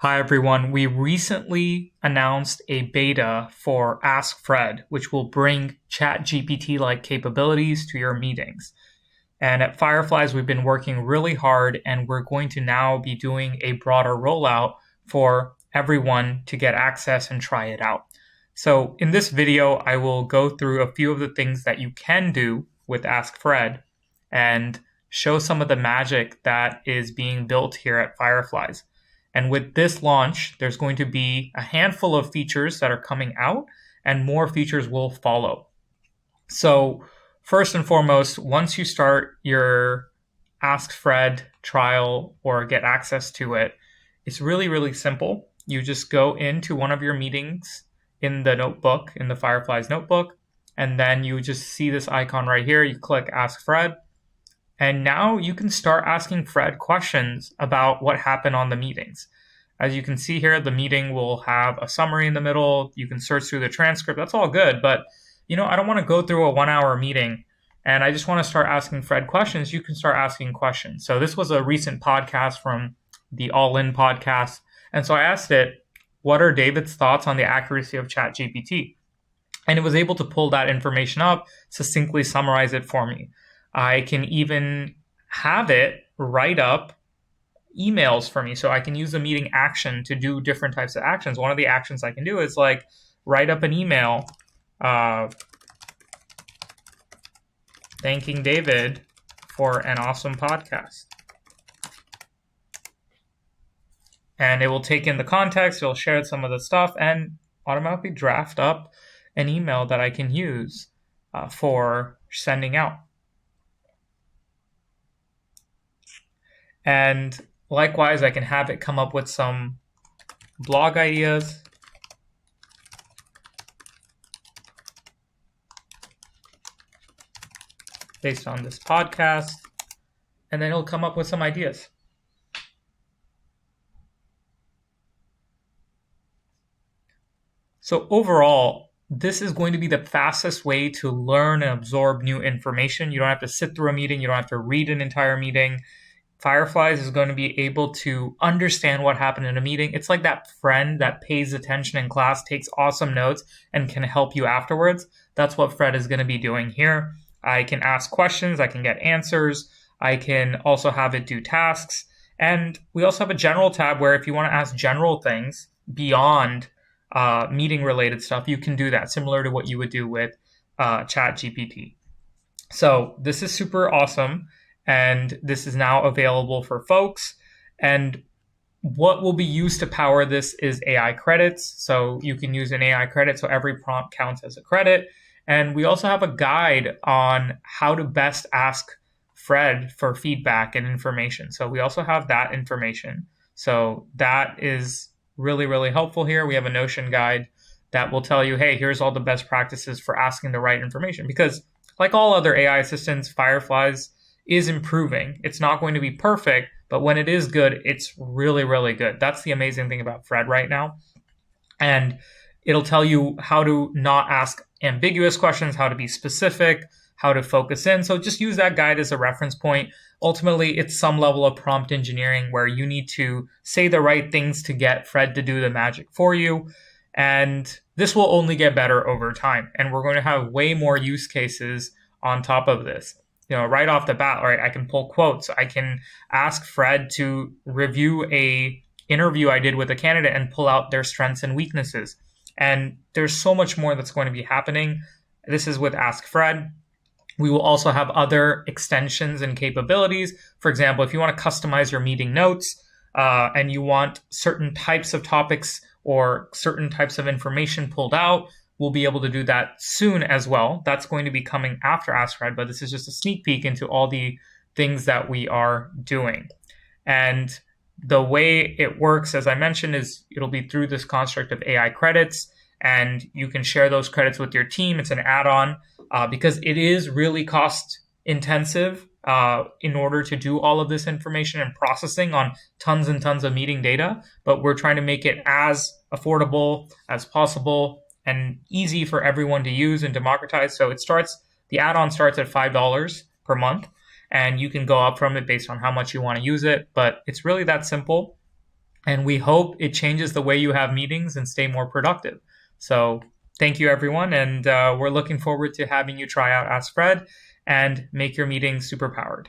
Hi everyone. We recently announced a beta for AskFred, which will bring ChatGPT-like capabilities to your meetings. And at Fireflies, we've been working really hard, and we're going to now be doing a broader rollout for everyone to get access and try it out. So in this video, I will go through a few of the things that you can do with AskFred and show some of the magic that is being built here at Fireflies. And with this launch, there's going to be a handful of features that are coming out, and more features will follow. So, first and foremost, once you start your AskFred trial or get access to it, it's really, really simple. You just go into one of your meetings in the notebook, in the Fireflies notebook, and then you just see this icon right here. You click Ask Fred, and now you can start asking Fred questions about what happened on the meetings. As you can see here, the meeting will have a summary in the middle. You can search through the transcript. That's all good. But, I don't want to go through a 1 hour meeting and I just want to start asking Fred questions. You can start asking questions. So this was a recent podcast from the All In podcast. And so I asked it, what are David's thoughts on the accuracy of ChatGPT? And it was able to pull that information up, succinctly summarize it for me. I can even have it write up emails for me. So I can use the meeting action to do different types of actions. One of the actions I can do is like write up an email thanking David for an awesome podcast. And it will take in the context, it'll share some of the stuff, and automatically draft up an email that I can use for sending out. And likewise, I can have it come up with some blog ideas. Based on this podcast, and then it'll come up with some ideas. So overall, this is going to be the fastest way to learn and absorb new information. You don't have to sit through a meeting. You don't have to read an entire meeting. Fireflies is going to be able to understand what happened in a meeting. It's like that friend that pays attention in class, takes awesome notes, and can help you afterwards. That's what Fred is going to be doing here. I can ask questions, I can get answers, I can also have it do tasks. And we also have a general tab where if you want to ask general things beyond meeting related stuff, you can do that, similar to what you would do with ChatGPT. So this is super awesome. And this is now available for folks. And what will be used to power this is AI credits. So you can use an AI credit. So every prompt counts as a credit. And we also have a guide on how to best ask Fred for feedback and information. So we also have that information. So that is really, really helpful here. We have a Notion guide that will tell you, hey, here's all the best practices for asking the right information. Because like all other AI assistants, Fireflies is improving. It's not going to be perfect, but when it is good, it's really, really good. That's the amazing thing about Fred right now. And it'll tell you how to not ask ambiguous questions, how to be specific, how to focus in. So just use that guide as a reference point. Ultimately, it's some level of prompt engineering where you need to say the right things to get Fred to do the magic for you. And this will only get better over time. And we're going to have way more use cases on top of this. Right off the bat, right, I can pull quotes. I can ask Fred to review a interview I did with a candidate and pull out their strengths and weaknesses. And there's so much more that's going to be happening. This is with AskFred. We will also have other extensions and capabilities. For example, if you want to customize your meeting notes and you want certain types of topics or certain types of information pulled out, we'll be able to do that soon as well. That's going to be coming after AskFred, but this is just a sneak peek into all the things that we are doing. And the way it works, as I mentioned, is it'll be through this construct of AI credits, and you can share those credits with your team. It's an add-on because it is really cost intensive in order to do all of this information and processing on tons and tons of meeting data. But we're trying to make it as affordable as possible and easy for everyone to use and democratize. So the add-on starts at $5 per month. And you can go up from it based on how much you want to use it. But it's really that simple. And we hope it changes the way you have meetings and stay more productive. So thank you, everyone. And we're looking forward to having you try out AskFred and make your meetings super powered.